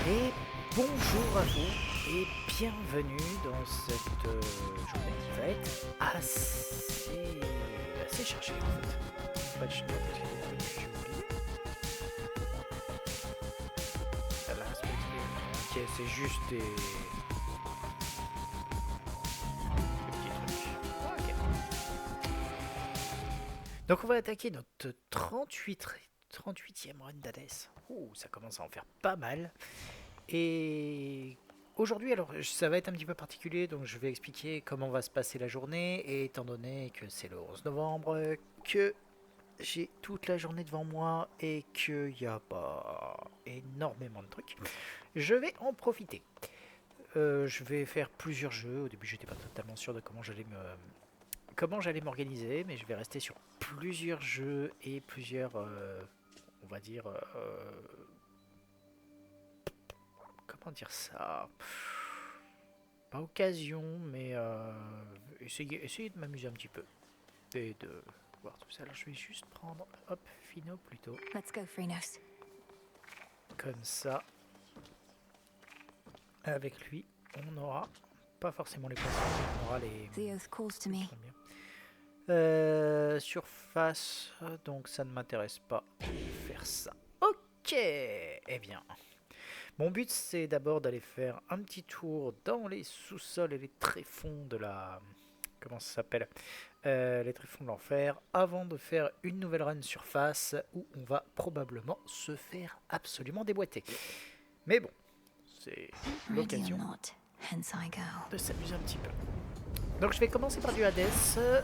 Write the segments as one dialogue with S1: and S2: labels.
S1: Et bonjour à vous et bienvenue dans cette journée qui va être assez chargée en fait. Patch note, j'ai oublié. Là, ok, c'est juste des petits trucs. Ok. Donc on va attaquer notre 38e run d'Hades. Ouh, ça commence à en faire pas mal. Et aujourd'hui, alors ça va être un petit peu particulier, donc je vais expliquer comment va se passer la journée. Et étant donné que c'est le 11 novembre, que j'ai toute la journée devant moi et qu'il n'y a pas énormément de trucs, je vais en profiter. Je vais faire plusieurs jeux. Au début, j'étais pas totalement sûr de comment j'allais m'organiser, mais je vais rester sur plusieurs jeux et plusieurs, on va dire, comment dire ça, pas occasion, mais essayer de m'amuser un petit peu et de voir tout ça. Alors je vais juste prendre, hop, Fino plutôt.
S2: Let's go, Phrynos.
S1: Comme ça, avec lui, on n'aura pas forcément les poissons, mais on aura les...
S2: The oath calls to me.
S1: Surface, donc ça ne m'intéresse pas de faire ça. Ok, eh bien, mon but c'est d'abord d'aller faire un petit tour dans les sous-sols et les tréfonds de la... Comment ça s'appelle, les tréfonds de l'enfer, avant de faire une nouvelle run surface où on va probablement se faire absolument déboîter. Mais bon, c'est l'occasion de s'amuser un petit peu. Donc je vais commencer par du Hades, je ferai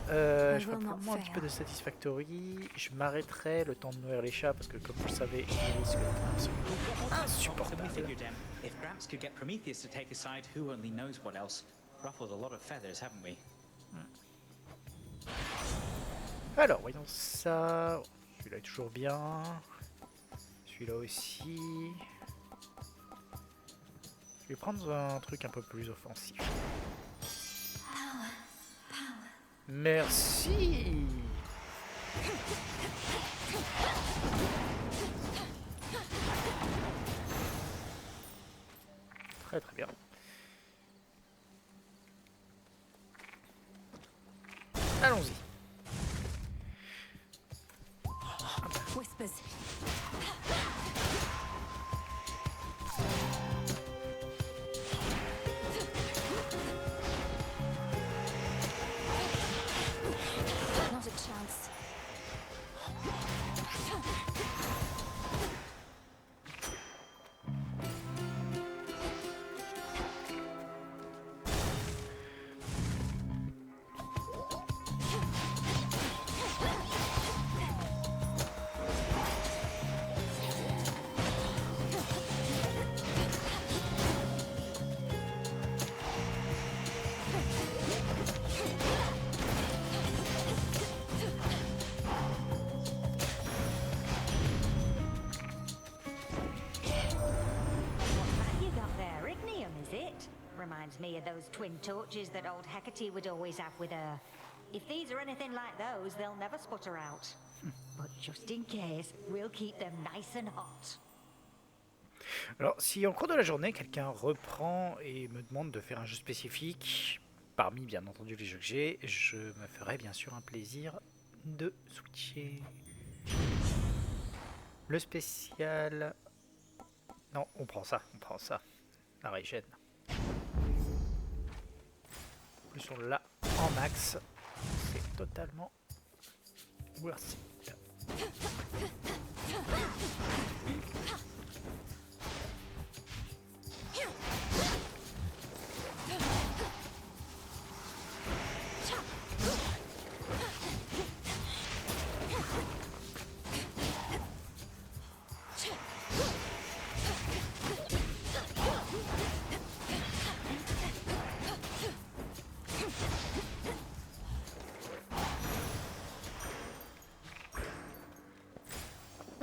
S1: probablement un petit peu de Satisfactory, je m'arrêterai le temps de nourrir les chats parce que comme vous le savez, ils risquent d'être absolument insupportables.
S3: If Gramps could get Prometheus to take a side, who only knows what else? Ruffled a lot of feathers, haven't we?
S1: Alors voyons ça, celui-là est toujours bien, celui-là aussi. Je vais prendre un truc un peu plus offensif. Merci. Très très bien. Allons-y.
S2: Whispers. Not a chance.
S4: Reminds me of those twin torches that old Hecate would always have with her. If these are anything like those, they'll never sputter out. But just in case, we'll keep them nice and hot.
S1: Alors, si en cours de la journée, quelqu'un reprend et me demande de faire un jeu spécifique, parmi bien entendu les jeux que j'ai, je me ferai bien sûr un plaisir de switcher. Le spécial... Non, on prend ça. La régène. Plus on l'a en max, c'est totalement worth it.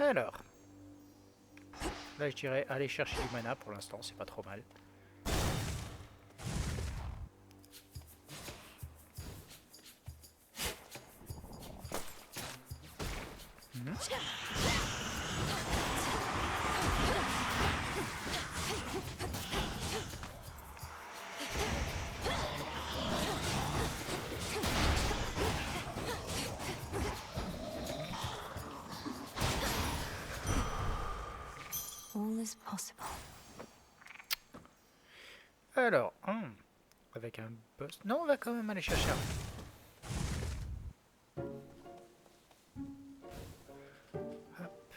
S1: Alors, là je dirais aller chercher du mana pour l'instant, c'est pas trop mal.
S2: All is possible.
S1: Alors, avec un boss... Non, on va quand même aller chercher un. Hop.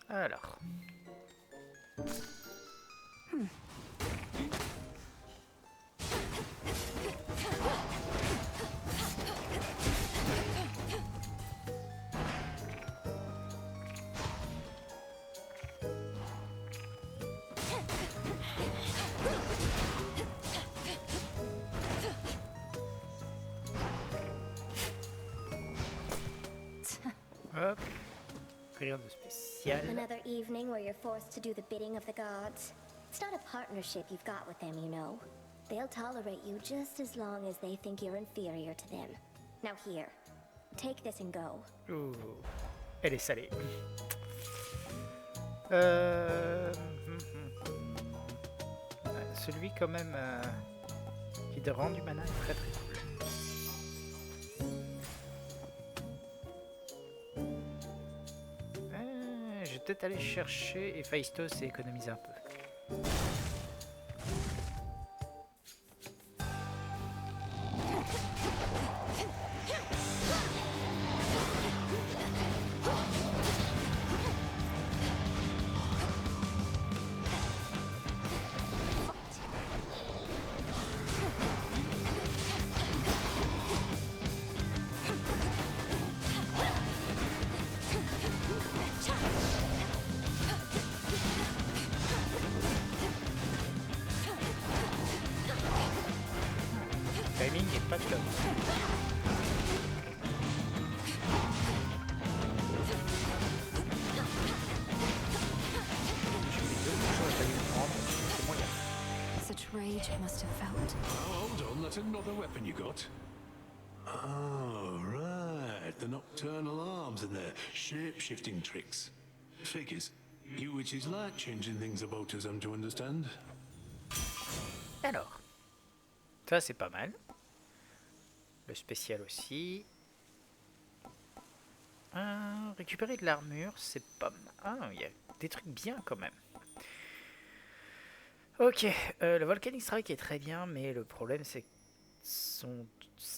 S1: Alors. Hop. Rien de spécial.
S5: Another evening where you're forced to do the bidding of the gods. It's not a partnership you've got with them, you know. They'll tolerate you just as long as they think you're inferior to them. Now here, take this and go.
S1: Ouh, elle est salée. Celui quand même qui te rend du mana est très très cool. Je vais peut-être aller chercher Héphaïstos et économiser un peu. Le timing est pas top.
S2: Such rage it must have felt.
S6: Hold on, that's another weapon you got. Oh, right. The nocturnal arms and their shape-shifting tricks. Figures. You witches like changing things about us, I'm to understand.
S1: Alors, ça c'est pas mal. Le spécial aussi. Récupérer de l'armure, c'est pas mal. Ah, il y a des trucs bien quand même. Ok, le Volcanic Strike est très bien, mais le problème c'est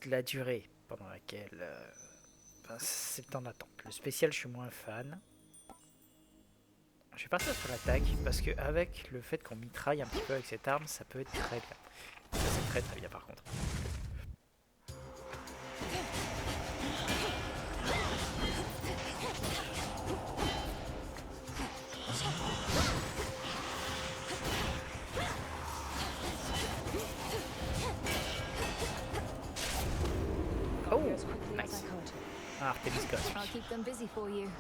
S1: la durée pendant laquelle c'est en attente. Le spécial, je suis moins fan. Je vais partir sur l'attaque parce que avec le fait qu'on mitraille un petit peu avec cette arme, ça peut être très bien. Ça c'est très très bien par contre. Oh, nice. Ah, Artemis Goth.
S2: I'll keep them busy for you.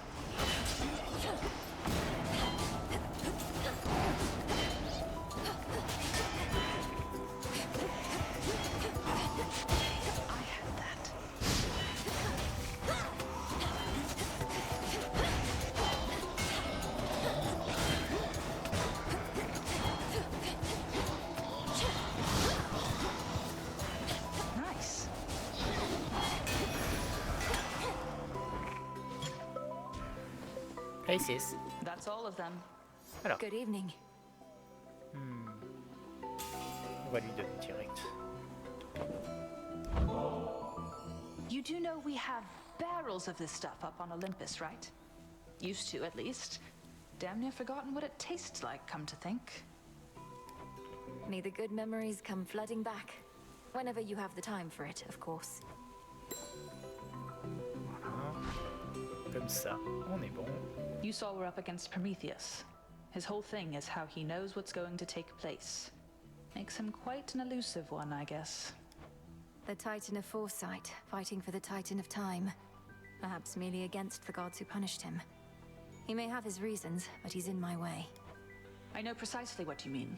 S4: Nice.
S1: Aces.
S7: That's all of them.
S1: Alors,
S2: Good evening.
S1: on va lui donner direct.
S7: You do know we have barrels of this stuff up on Olympus, right? Used to, at least. Damn near forgotten what it tastes like, come to think.
S2: May the good memories come flooding back. Whenever you have the time for it, of course.
S1: Comme ça, on est bon.
S7: You saw we're up against Prometheus. His whole thing is how he knows what's going to take place. Makes him quite an elusive one, I guess.
S2: The Titan of Foresight, fighting for the Titan of Time. Perhaps merely against the gods who punished him. He may have his reasons, but he's in my way.
S7: I know precisely what you mean.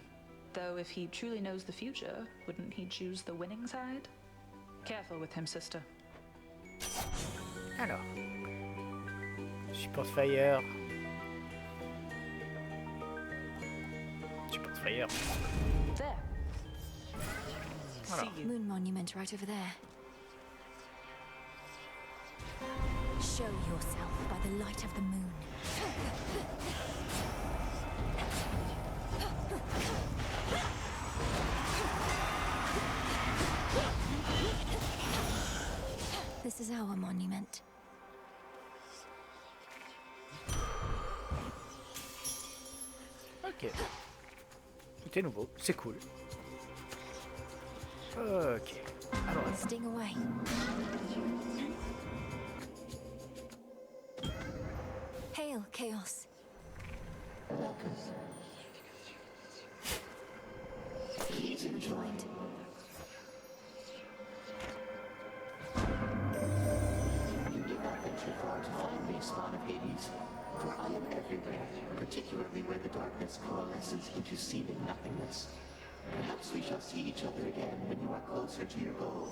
S7: Though if he truly knows the future, wouldn't he choose the winning side? Careful with him, sister.
S1: Alors, support fire. Support fire.
S7: There.
S1: Voilà.
S7: See you.
S2: Moon monument right over there. Show yourself by the light of the moon. This is our monument.
S1: Ok. Tout est nouveau, c'est cool. Ok. Alors,
S2: Sting away. Hail, Chaos. He's enjoyed.
S8: You did not venture far to find me, spawn of Hades, for I am everywhere, particularly where the darkness coalesces into seeming nothingness. Perhaps we shall see each other again when you are closer to your goal.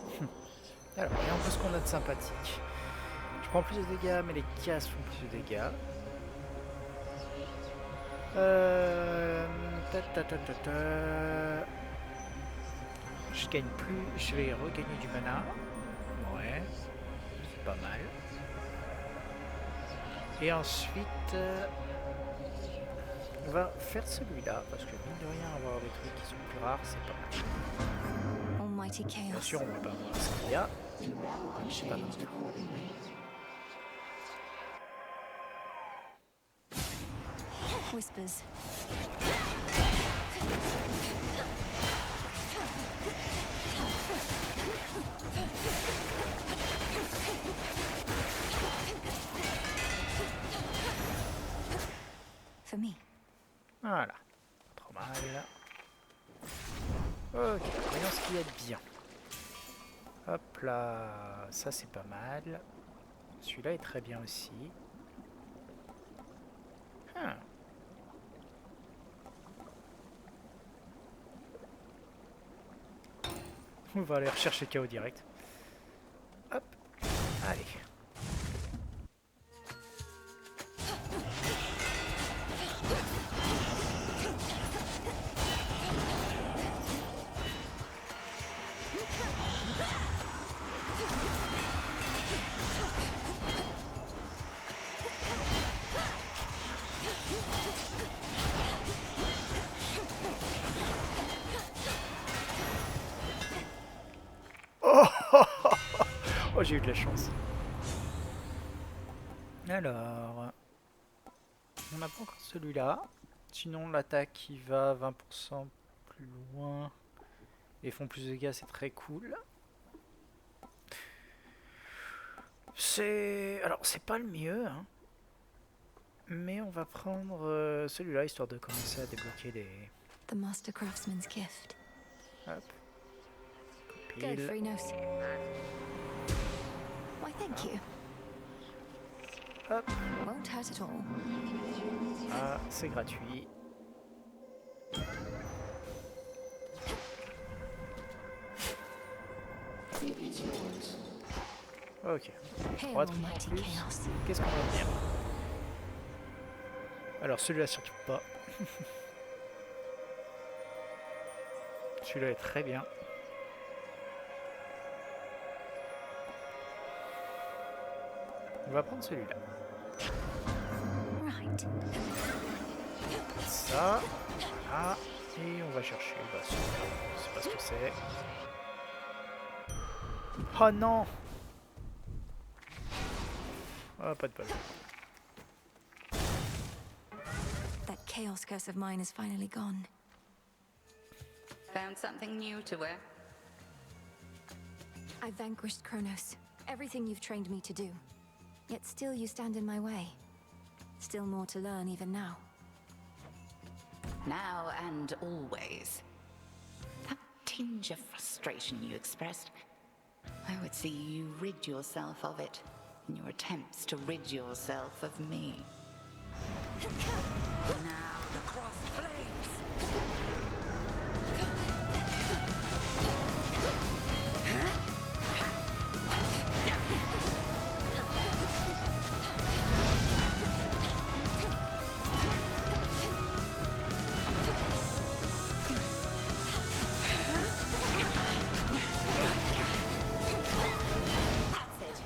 S1: alors, et un peu ce qu'on a de sympathique. Je prends plus de dégâts, mais les cases font plus de dégâts. Je gagne plus, je vais regagner du mana. Ouais, c'est pas mal. Et ensuite, on va faire celui-là, parce que mine de rien, avoir des trucs qui sont plus rares, c'est pas mal.
S2: Almighty
S1: Bien
S2: Chaos.
S1: sûr, on va pas voir ce qu'il y a. Je sais pas non plus.
S2: Whispers. For me.
S1: Voilà, pas trop mal. Ok, voyons ce qu'il y a de bien. Hop là, ça c'est pas mal. Celui-là est très bien aussi. Ah. On va aller rechercher KO direct. Hop, allez. Oh, j'ai eu de la chance. Alors, on n'a pas encore celui-là. Sinon, l'attaque qui va 20% plus loin et font plus de dégâts, c'est très cool. Alors, c'est pas le mieux, hein. Mais on va prendre celui-là histoire de commencer à débloquer des.
S2: The Master Craftsman's gift.
S1: Hop.
S2: Go,
S1: Pile.
S2: Phrynos. Why, thank you.
S1: Hop.
S2: Won't hurt at all.
S1: Ah, c'est gratuit. Ok.
S2: Hail,
S1: 3 trucs en
S2: Almighty
S1: plus.
S2: Chaos.
S1: Qu'est-ce qu'on va dire? Alors celui-là surtout pas. Celui-là est très bien. On va prendre celui-là.
S2: Right.
S1: Ça. Voilà. Et on va chercher. Bah, celui-là. Je sais pas ce que c'est. Oh non! Oh, pas de bol.
S2: That chaos curse of mine is finally gone.
S9: Found something new to wear?
S2: I vanquished Kronos. Everything you've trained me to do. Yet still you stand in my way. Still more to learn even now.
S9: Now and always. That tinge of frustration you expressed, I would see you rid yourself of it in your attempts to rid yourself of me. Now the crossed flames! That's it.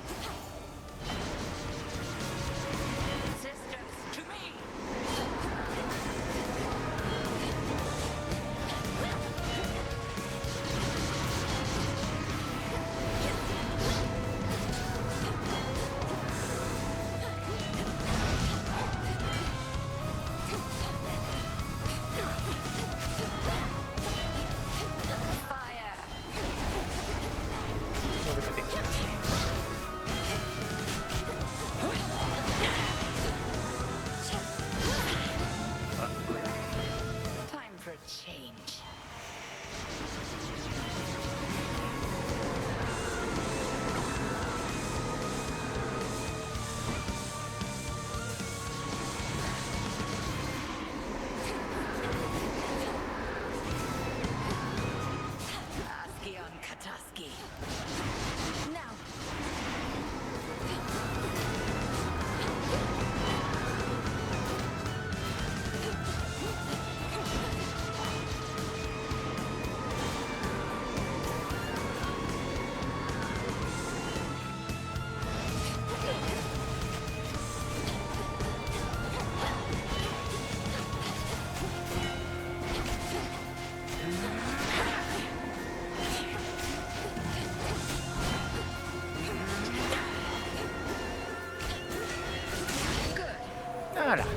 S1: Voilà.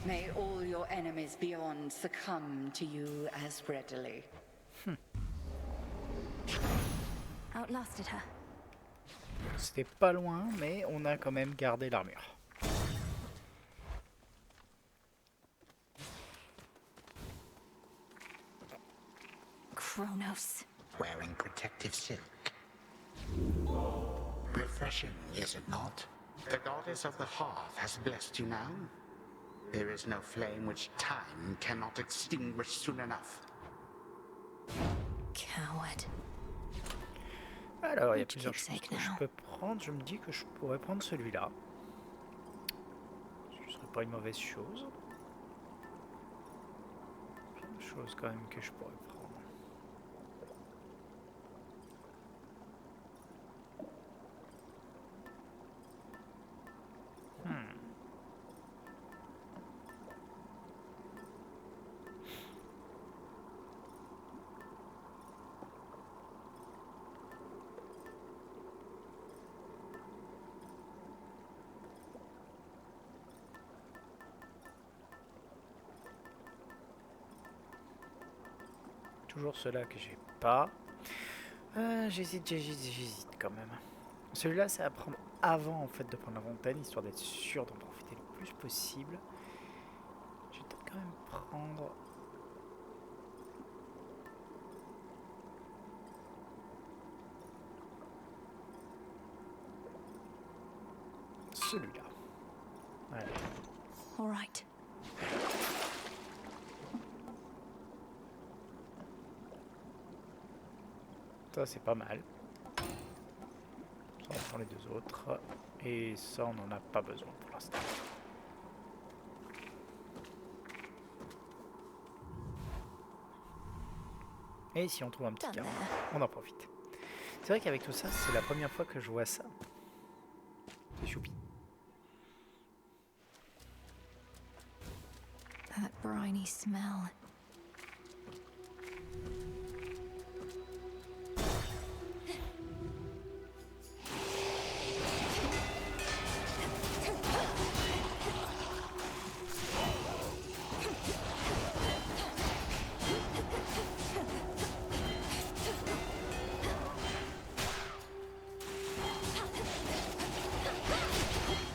S9: May all your enemies beyond succumb to you as readily.
S2: Outlasted her.
S1: C'était pas loin, mais on a quand même gardé l'armure.
S2: Kronos.
S8: Wearing protective silk. Refreshing, is it not? The goddess of the hearth has blessed you now. There is no flame which time cannot extinguish soon enough.
S2: Coward.
S1: Alors, il y a
S2: Which
S1: plusieurs choses
S2: keepsake
S1: que je
S2: now?
S1: peux prendre. Je me dis que je pourrais prendre celui-là. Ce serait pas une mauvaise chose. Plein de choses quand même que je pourrais prendre. Toujours ceux-là que j'ai pas. J'hésite quand même. Celui-là, c'est à prendre avant en fait de prendre la montagne, histoire d'être sûr d'en profiter le plus possible. Je vais peut-être quand même prendre. Celui-là. Allez.
S2: All right.
S1: Ça c'est pas mal. Ça on prend les deux autres. Et ça on n'en a pas besoin pour l'instant. Et si on trouve un petit carreau, on en profite. C'est vrai qu'avec tout ça, c'est la première fois que je vois ça. C'est choupi.
S2: That briny smell.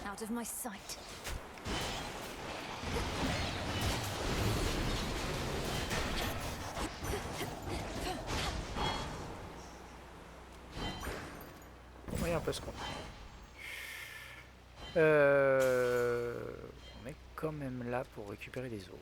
S2: Out of my sight.
S1: Voyons un peu ce qu'on a. On est quand même là pour récupérer les os.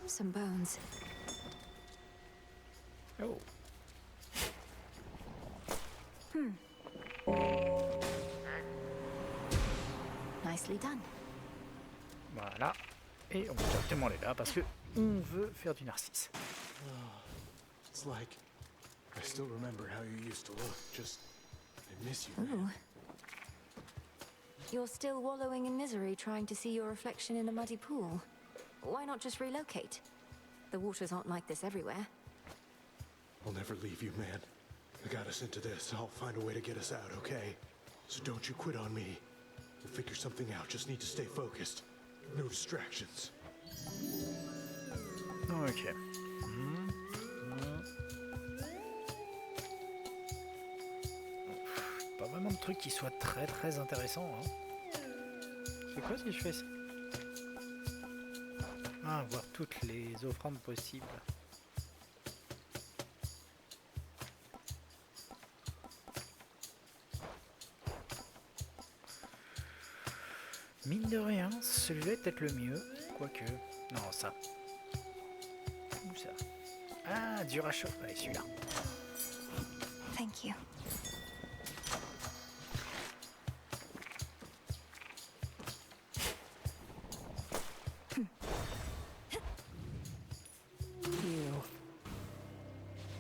S2: Some bones.
S1: Oh.
S2: Nicely done.
S1: Voilà. Et on va directement aller là parce que on veut faire du narcisse.
S6: It's like I still remember how you used to look. Just I miss you.
S2: Ooh. You're still wallowing in misery trying to see your reflection in a muddy pool. Why not just relocate? The waters aren't like this everywhere.
S6: I'll never leave you, man. I got us into this. I'll find a way to get us out, okay? So don't you quit on me. We'll figure something out. Just need to stay focused. No distractions.
S1: Ok. Pas vraiment de truc qui soit très intéressant. Hein. C'est quoi si je fais ça? Ah, voir toutes les offrandes possibles. Mine de rien, celui-là est peut-être le mieux. Quoique. Non, ça. Où ça? Ah, dur à chauffer. Allez, celui-là.
S2: Thank you.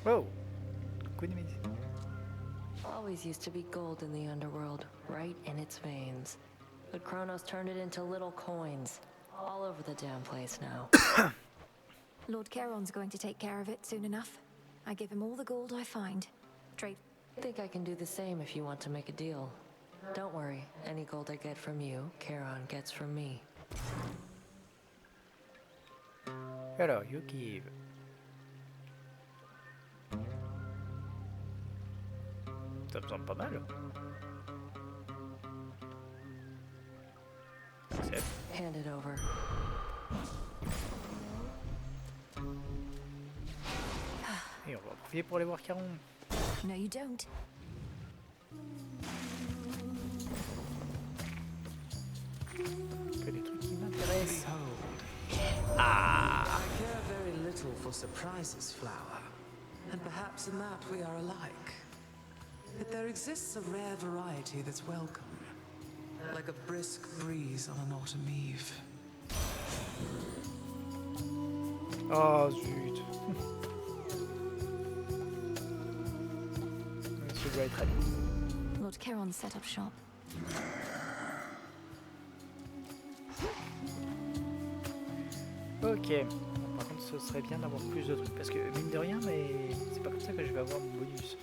S1: Wow. Coup de mise.
S10: Always used to be gold in the underworld, right in its veins. But Kronos turned it into little coins. All over the damn place now.
S2: Lord Charon's going to take care of it soon enough. I give him all the gold I find. Trade.
S10: I think I can do the same if you want to make a deal. Don't worry, any gold I get from you, Charon gets from me.
S1: Alors, you give. Ça me semble pas mal. Accept.
S10: Hand it over.
S1: Et on va en profiter pour aller voir Caron.
S2: No, you don't.
S1: Que des trucs qui m'intéressent.
S11: I care very little for surprises, Flower. And perhaps in that we are alike. But there exists a rare variety that's welcome. Like a brisk breeze on an autumn eve.
S1: Oh zut. Ce doit être allé.
S2: Lord Charon set up shop.
S1: Ok. Par contre, ce serait bien d'avoir plus de trucs parce que mine de rien, mais c'est pas comme ça que je vais avoir mon bonus.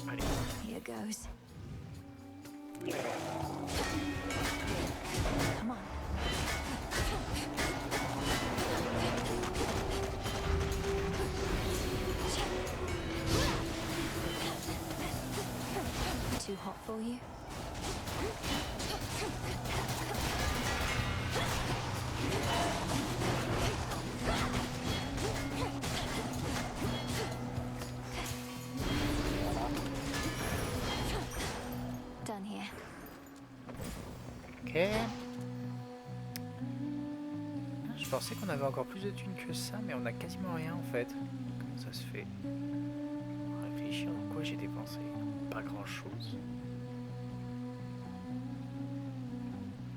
S1: Allez.
S2: Here goes. Come on. Too hot for you? Done here.
S1: Ok. Je pensais qu'on avait encore plus de thunes que ça, mais on a quasiment rien en fait. Comment ça se fait? Réfléchir dans quoi j'ai dépensé. Pas grand chose.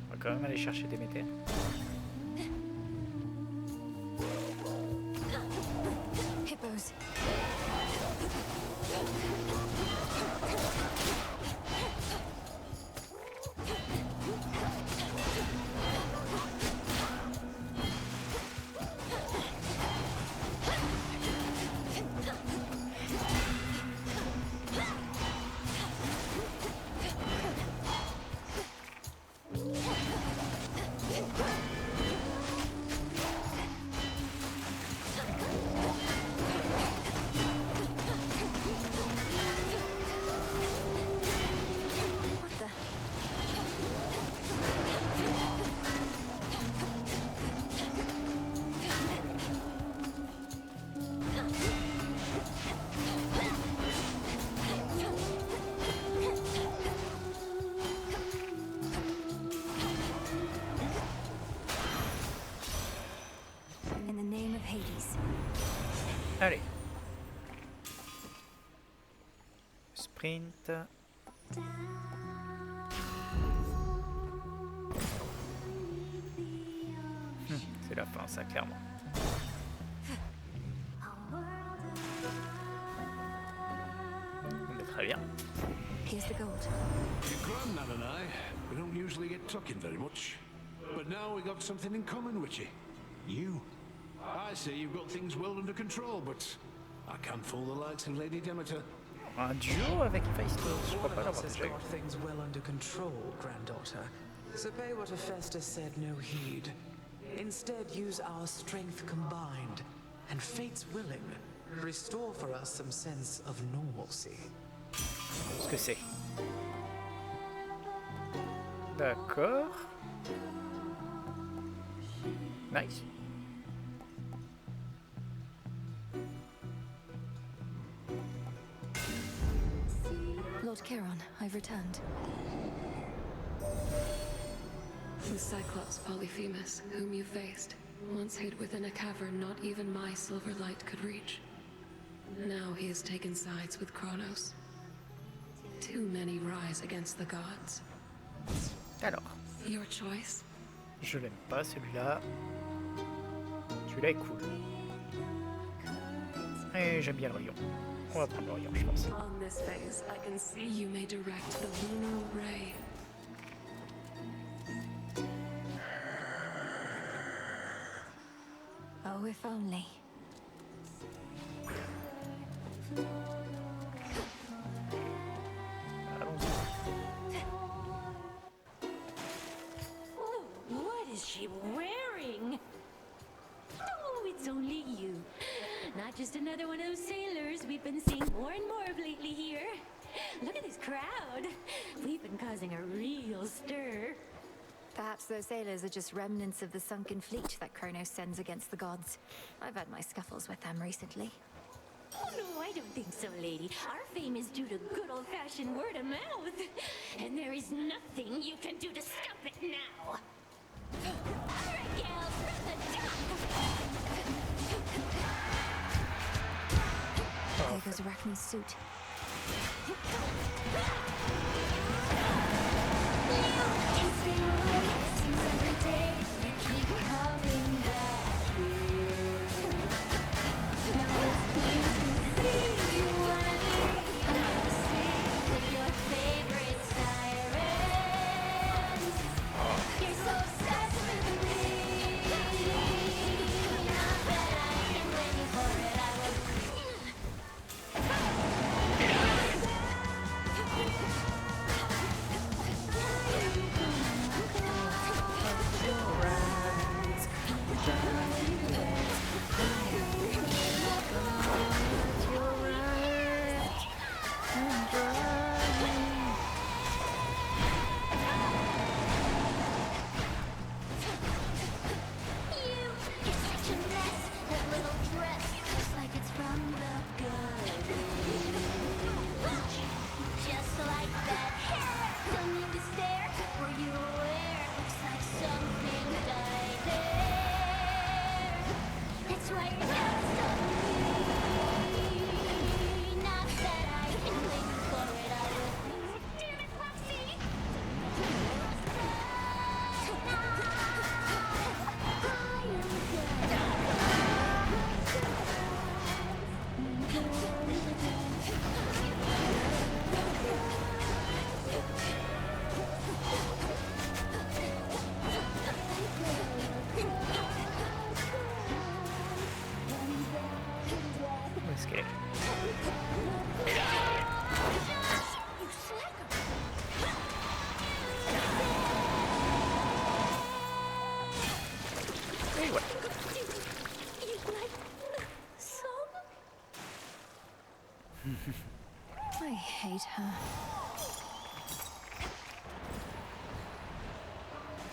S1: On va quand même aller chercher des métères.
S2: Hippos. In the name of Hades.
S1: Allez. Sprint. C'est la fin, ça, clairement. On est très bien.
S2: Here's the gold.
S6: Your Grandnan and I, we don't usually get talking very much. But now we got something in common, Witchy. You. I say you've got things well under control, but I can't fool the likes of Lady Demeter.
S1: Un duo avec Héphaïstos, je crois
S11: One
S1: pas
S11: of us
S1: l'avoir
S11: has
S1: déjà eu.
S11: got things well under control, granddaughter. So pay what Hephaestus said no heed. Instead, use our strength combined, and fate's willing, restore for us some sense of normalcy.
S1: Ce que c'est. D'accord. Nice.
S2: Lord Charon, I've returned.
S12: The Cyclops Polyphemus, whom you faced, once hid within a cavern not even my silver light could reach. Now he has taken sides with Kronos. Too many rise against the gods.
S1: Alors,
S12: Your choice?
S1: je l'aime pas celui-là. Celui-là est cool. Et j'aime bien le lion. On va prendre le lion, je pense.
S12: On this phase, I can see you may direct the lunar ray.
S2: Oh, if only.
S13: Oh, what is she wearing? Oh, it's only you. Not just another one of those sailors we've been seeing more and more of lately here. Look at this crowd. We've been causing a real stir.
S2: Perhaps those sailors are just remnants of the sunken fleet that Kronos sends against the gods. I've had my scuffles with them recently.
S13: Oh, no, I don't think so, lady. Our fame is due to good old-fashioned word of mouth. And there is nothing you can do to stop it now. All right, gals, from the top.
S2: There goes Arachne's suit. I hate her.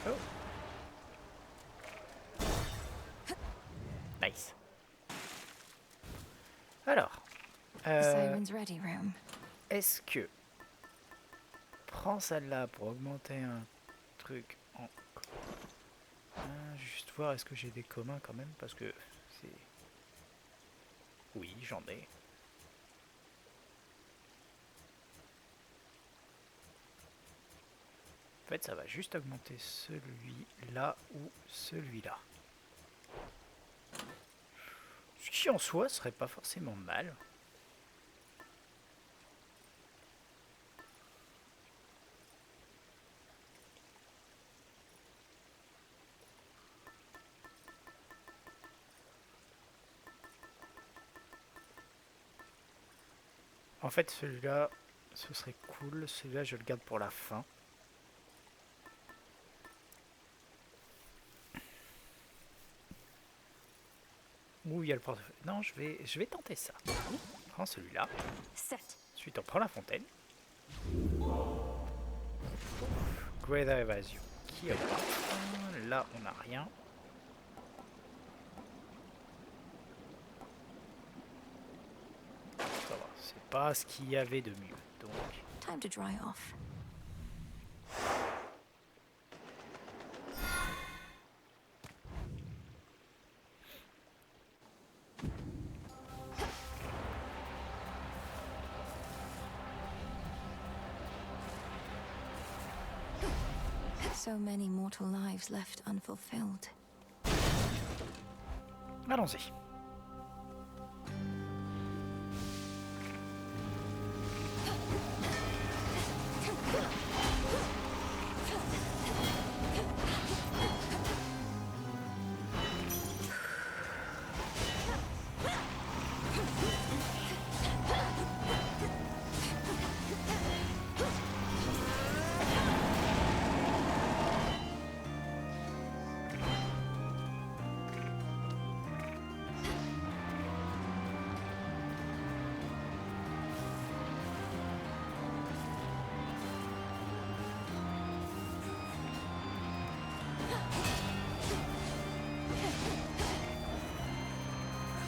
S1: Oh. Nice. Alors,
S2: Siren's ready room.
S1: Est-ce que prends celle-là pour augmenter un truc en juste voir est-ce que j'ai des communs quand même parce que c'est oui j'en ai. En fait ça va juste augmenter celui-là ou celui-là. Ce qui en soi serait pas forcément mal. En fait celui-là ce serait cool, celui-là je le garde pour la fin. Ouh, il y a le portefeuille. Non, je vais tenter ça. Prends celui-là. Ensuite, on prend la fontaine. Greater Evasion. Qui a pas? Là, on n'a rien. Ça va, c'est pas ce qu'il y avait de mieux. Donc.
S2: Time to dry off. So many mortal lives left unfulfilled.
S1: Allons-y.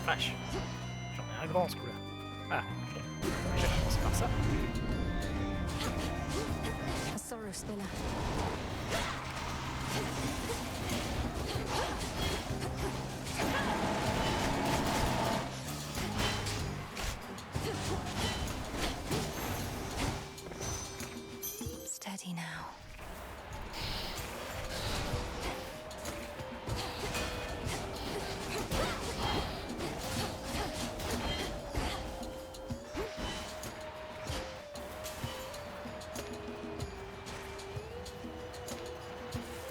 S1: Vache. J'en ai un grand ce coup-là. Ah, bon. J'ai commencé par ça.
S2: A sorrow spiller. Steady now.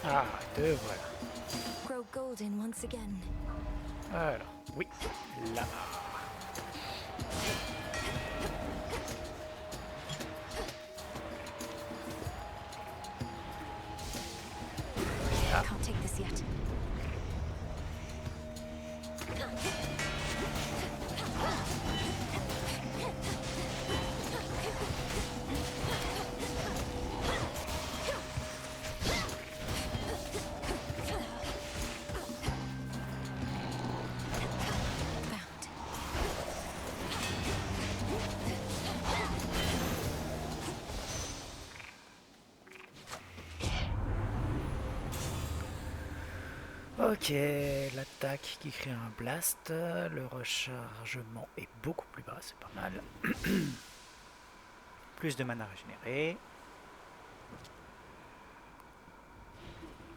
S1: Ah, deux, voilà.
S2: Grow golden once again.
S1: Alors, oui, là.
S2: Can't take this yet.
S1: Ok, l'attaque qui crée un blast, le rechargement est beaucoup plus bas, c'est pas mal. Plus de mana régénéré.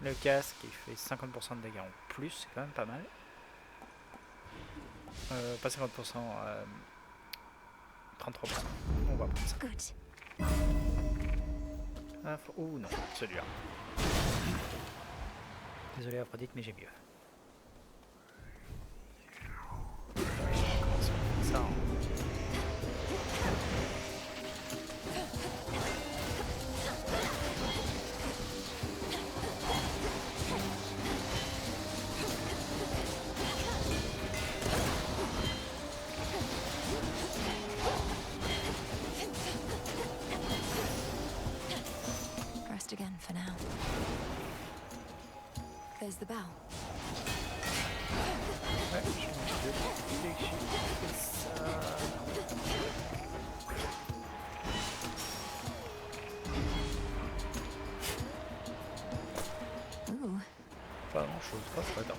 S1: Le casque il fait 50% de dégâts en plus, c'est quand même pas mal. Pas 50%, 33%. On va prendre ça. Ah, ouh non, celui-là. Désolé Aphrodite, mais j'ai mieux. Commençons par ça.
S2: Rest again for now. There's the bow.
S1: Ouais, je suis obligé de ça.
S2: Ooh.
S1: Pas grand chose, pas très bien.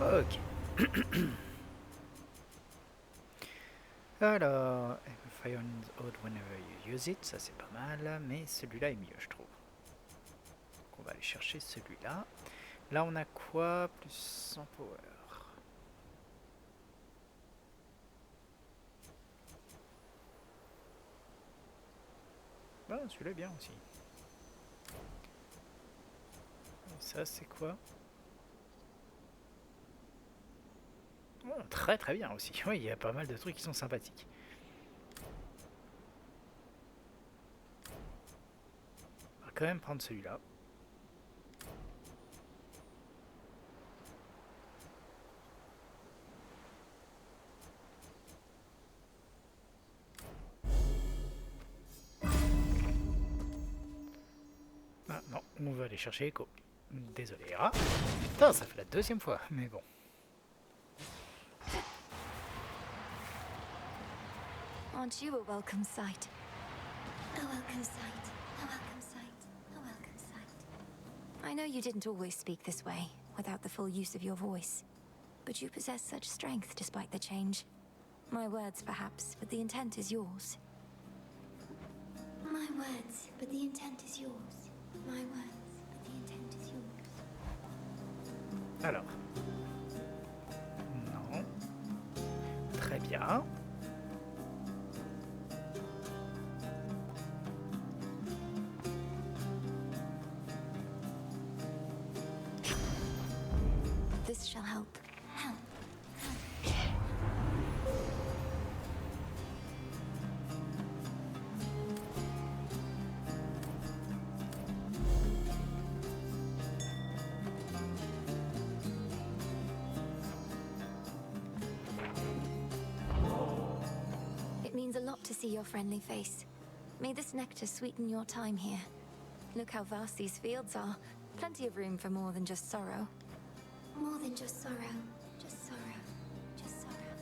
S1: Ok. Alors, Fire in the Odd whenever you use it, ça c'est pas mal, mais celui-là est mieux je trouve. Donc on va aller chercher celui-là. Là on a quoi? Plus 100 power. Ah, celui-là est bien aussi. Et ça c'est quoi? Oh, très très bien aussi. Oui, il y a pas mal de trucs qui sont sympathiques. On va quand même prendre celui-là. non, on va aller chercher Echo. Désolé. Ah, putain, ça fait la deuxième fois, mais bon.
S2: Aren't you a welcome sight?
S5: A welcome sight. A welcome sight. A welcome sight.
S2: I know you didn't always speak this way, without the full use of your voice. But you possess such strength despite the change. My words, perhaps, but the intent is yours.
S5: My words, but the intent is yours. My words, but the intent is yours.
S1: Alors. Non. Très bien.
S2: This shall help.
S5: Help.
S2: It means a lot to see your friendly face. May this nectar sweeten your time here. Look how vast these fields are. Plenty of room for more than just sorrow.
S5: More than just sorrow. Just sorrow. Just sorrow.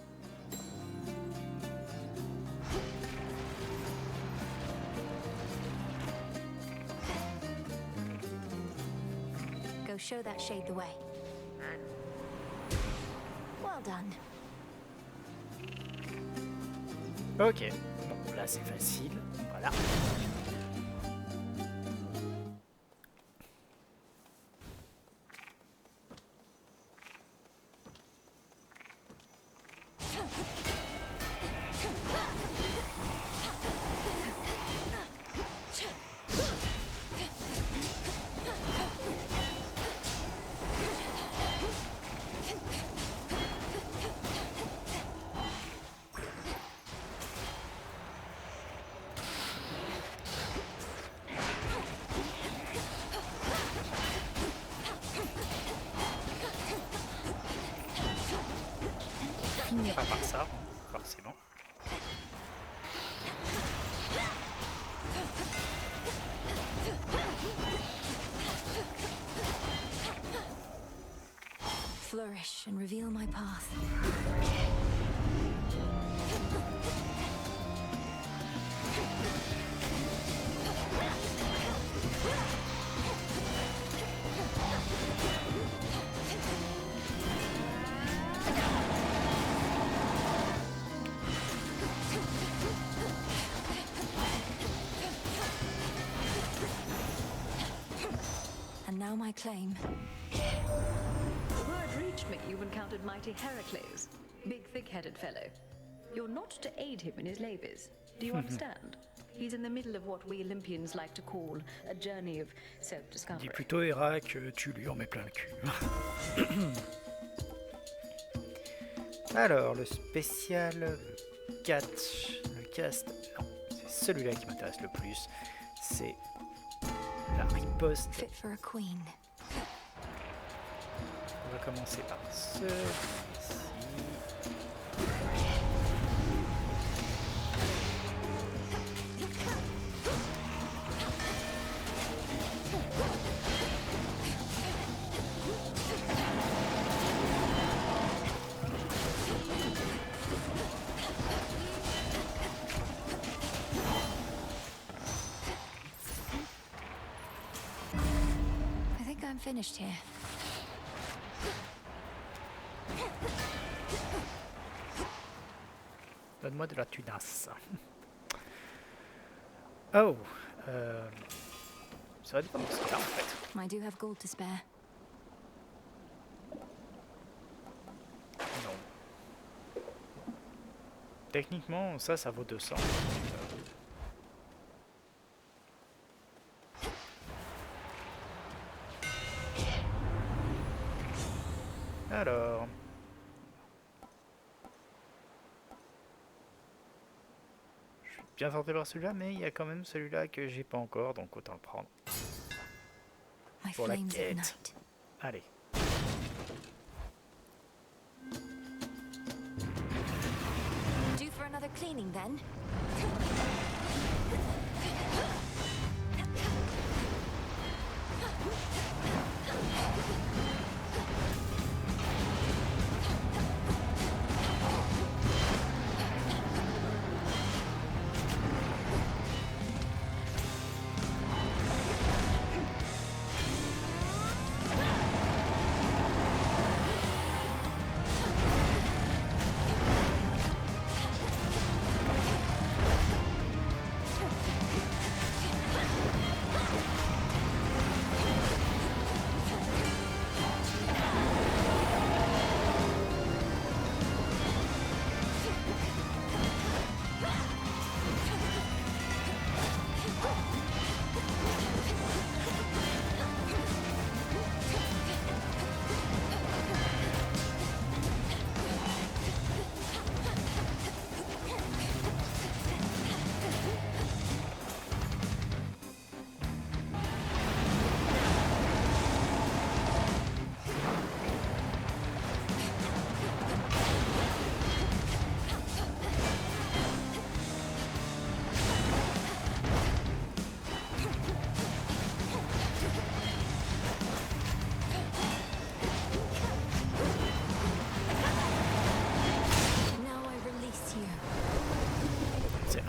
S2: Go show that shade the way. Well done.
S1: Ok. Bon, là c'est facile. Voilà. Finira par ça, forcément.
S2: Flourish and reveal my path. And now my claim.
S14: Word reached me you've encountered mighty Heracles. Big, thick-headed fellow. You're not to aid him in his labors. Do you understand? He's in the middle of what we Olympians like to call a journey of self-discovery.
S1: Dis plutôt Hera que tu lui en mets plein le cul. Alors, le spécial, le catch, le cast, non, c'est celui-là qui m'intéresse le plus. C'est la riposte.
S2: Fit for a queen.
S1: On va commencer par celui-ci.
S2: I think I'm finished here.
S1: Donne-moi de la tunasse. Oh, ça va dépendre de ce qu'il y a en fait.
S2: I do have gold to spare.
S1: Non. Techniquement, ça vaut 200. Alors... Je suis bien tenté par celui-là, mais il y a quand même celui-là que j'ai pas encore, donc autant le prendre.
S2: My
S1: Pour la
S2: flames
S1: quête.
S2: ignite.
S1: Allez.
S2: Due for another cleaning then?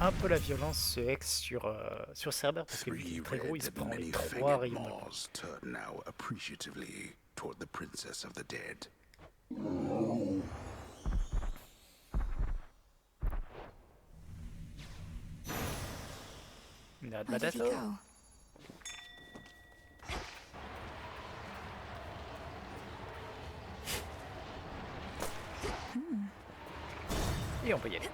S1: un peu la violence ce Hex sur Cerber parce que lui il est très gros, il se prend les 3 rayons.
S15: Maws turn now appreciatively toward the princess of the dead.
S1: Not
S2: Where
S1: bad
S2: did
S1: at
S2: he
S1: all.
S2: go?
S1: Et on peut y aller.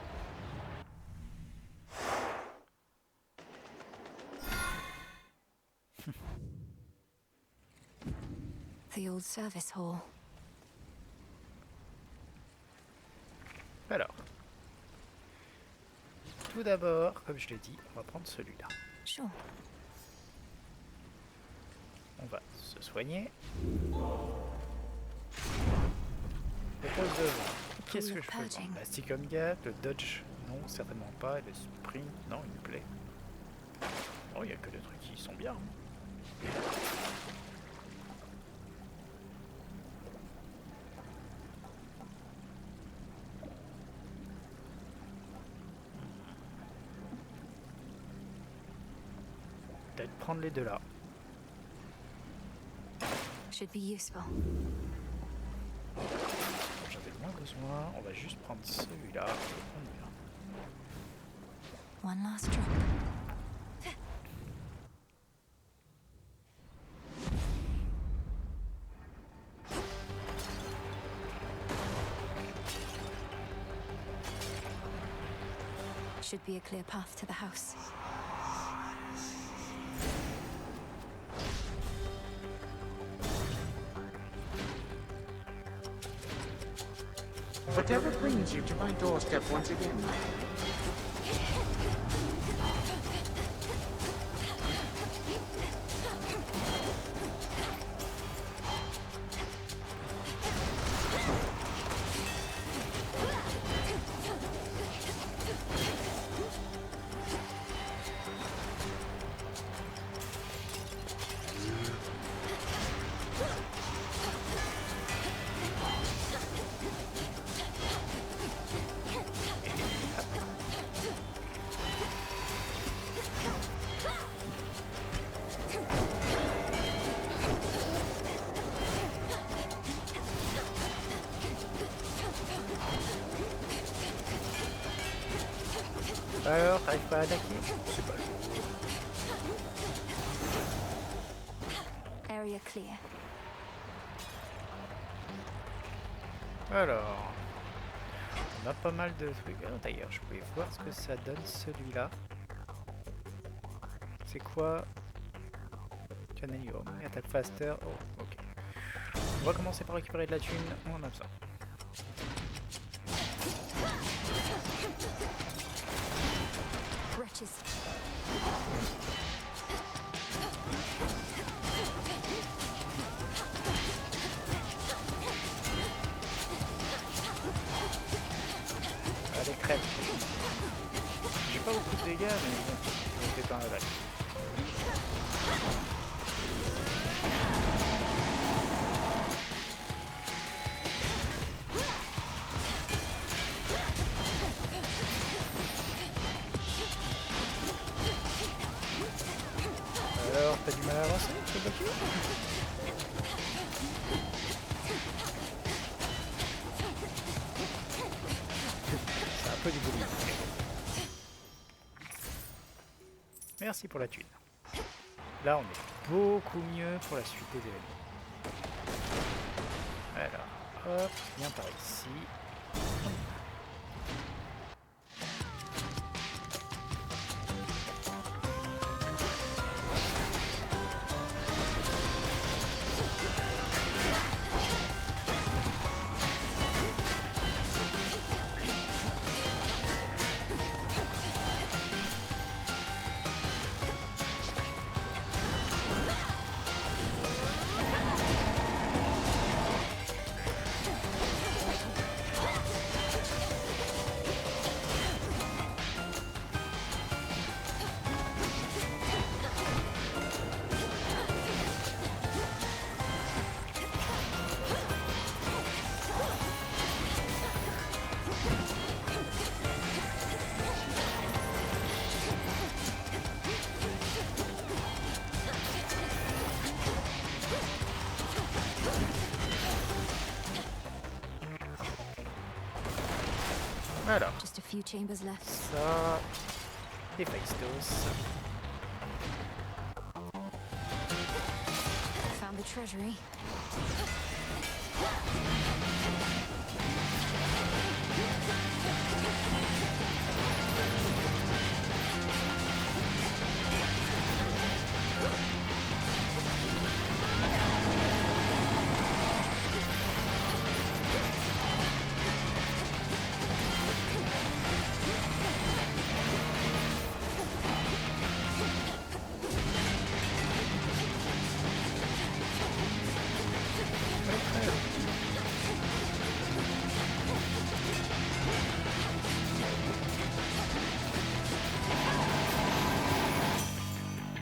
S2: The old service hall.
S1: Alors, tout d'abord, comme je l'ai dit, on va prendre celui-là.
S2: Sure.
S1: On va se soigner. Propose devant. Qu'est-ce que je peux prendre? La stick on gap, le dodge, non, certainement pas. Et le sprint, non, il me plaît. Oh, il n'y a que des trucs qui sont bien. Peut-être prendre les deux là.
S2: Should be useful.
S1: J'avais moins besoin. On va juste prendre celui-là. On y va.
S2: One last drop. Should be a clear path to the house.
S8: Whatever brings you to my doorstep once again,
S1: Alors, t'arrives pas à attaquer? C'est pas le
S2: Area clear.
S1: Alors, on a pas mal de trucs. Ah, d'ailleurs, je voulais voir ce que ça donne celui-là. C'est quoi? Canalium, attaque faster. Oh, ok. On va commencer par récupérer de la thune. On en a besoin.
S2: Wretches.
S1: Allez, crève. J'ai pas beaucoup de dégâts, mais bon, je fais pas un level. Alors, t'as du mal à avancer, c'est bloqué? C'est un peu du boulot. Merci pour la thune. Là, on est beaucoup mieux pour la suite des événements. Alors, hop, viens par ici. Alors,
S2: Just a few chambers left.
S1: ça... Héphaïstos.
S2: Found the treasury.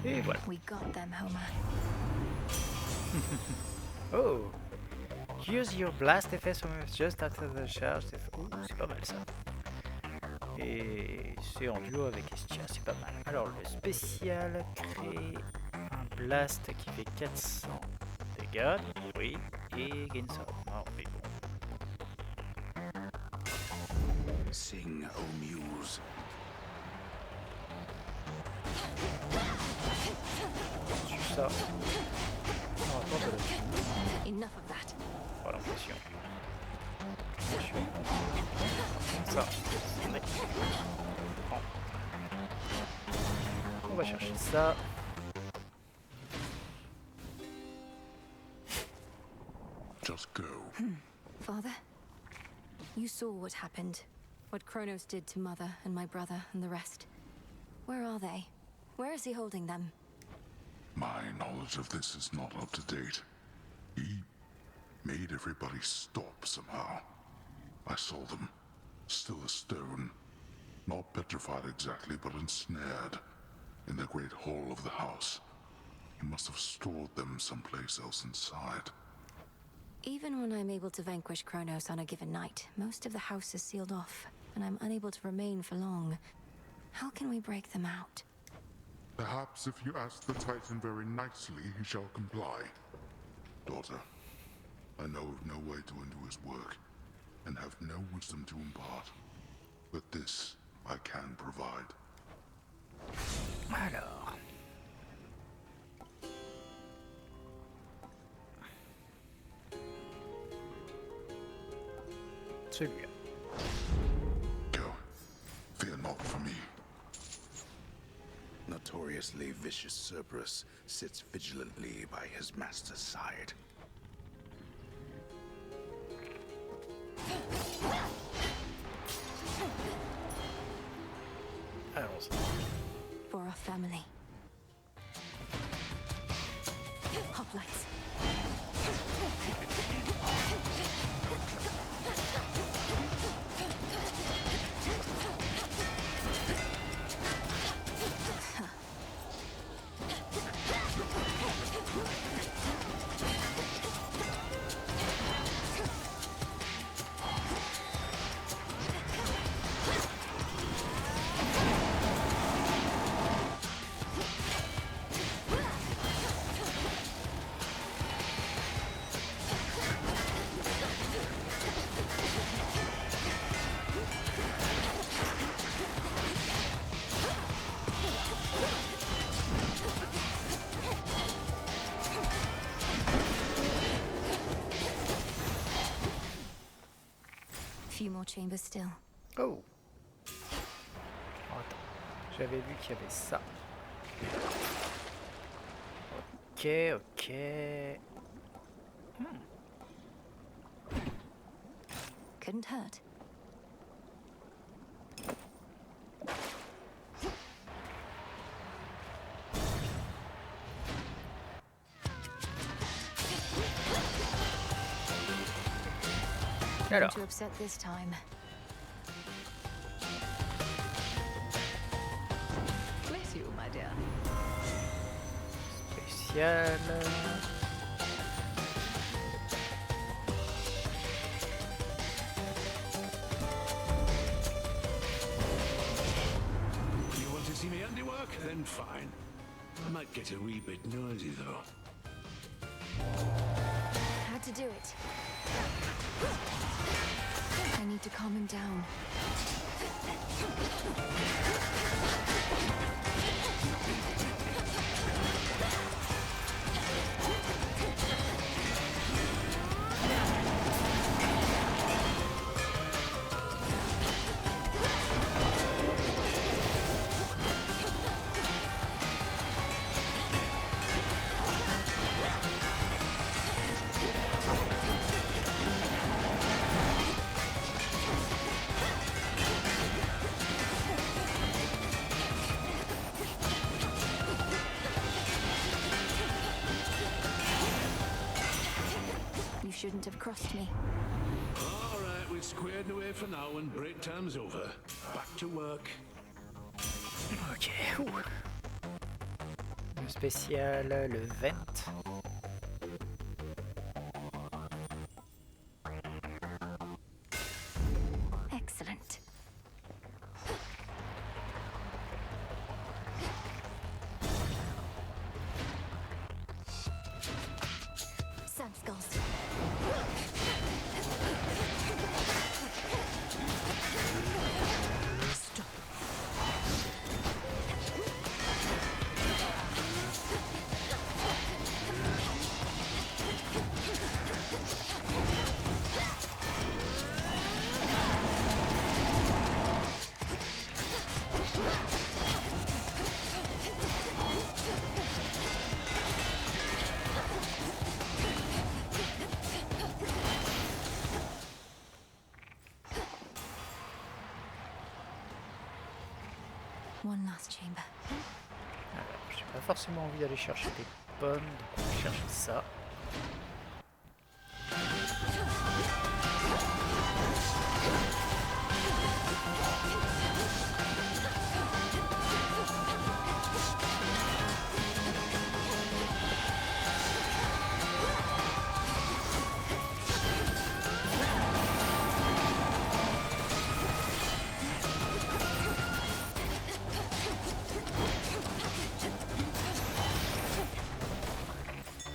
S1: Et voilà.
S2: We got them, Homer.
S1: Oh! Use your blast effect just after the charge. Ouh, c'est pas mal ça. Et c'est en duo avec Estia, c'est pas mal. Alors le spécial crée un blast qui fait 400 dégâts, oui, et gain ça. Non, mais bon.
S15: Sing, O Muse.
S1: Sur ça. Non, attends, ça le...
S2: Enough of that.
S1: Oh l'impression. Ça. Prends. On va chercher ça.
S15: Just go.
S2: Father, you saw what happened. What Kronos did to Mother and my brother and the rest. Where are they? Where is he holding them?
S15: My knowledge of this is not up to date. He made everybody stop somehow. I saw them, still a stone. Not petrified exactly, but ensnared in the great hall of the house. He must have stored them someplace else inside.
S2: Even when I'm able to vanquish Kronos on a given night, most of the house is sealed off, and I'm unable to remain for long. How can we break them out?
S15: Perhaps if you ask the Titan very nicely, he shall comply. Daughter, I know of no way to undo his work, and have no wisdom to impart. But this I can provide.
S1: Alors. Celui-là.
S15: Go. Fear not for me.
S16: Notoriously vicious Cerberus sits vigilantly by his master's side.
S1: Allons-y.
S2: For our family. Hoplites. Few more chambers still.
S1: Oh. Attends. J'avais vu qu'il y avait ça. Ok, ok.
S2: Couldn't hurt.
S1: Alors.
S2: To upset this time.
S14: Bless you, my dear.
S1: Spécial.
S6: You want to see me handiwork? Then fine. I might get a wee bit noisy though.
S2: Had to do it. I need need to calm him down. You shouldn't have crossed me.
S6: All right, we've squared away for now and break time's over. Back to work.
S1: Ok. Ouh. Le spécial, le vent.
S2: Excellent. Sun skulls. Stop. One last chamber.
S1: Alors, j'ai pas forcément envie d'aller chercher des pommes, donc on va chercher ça.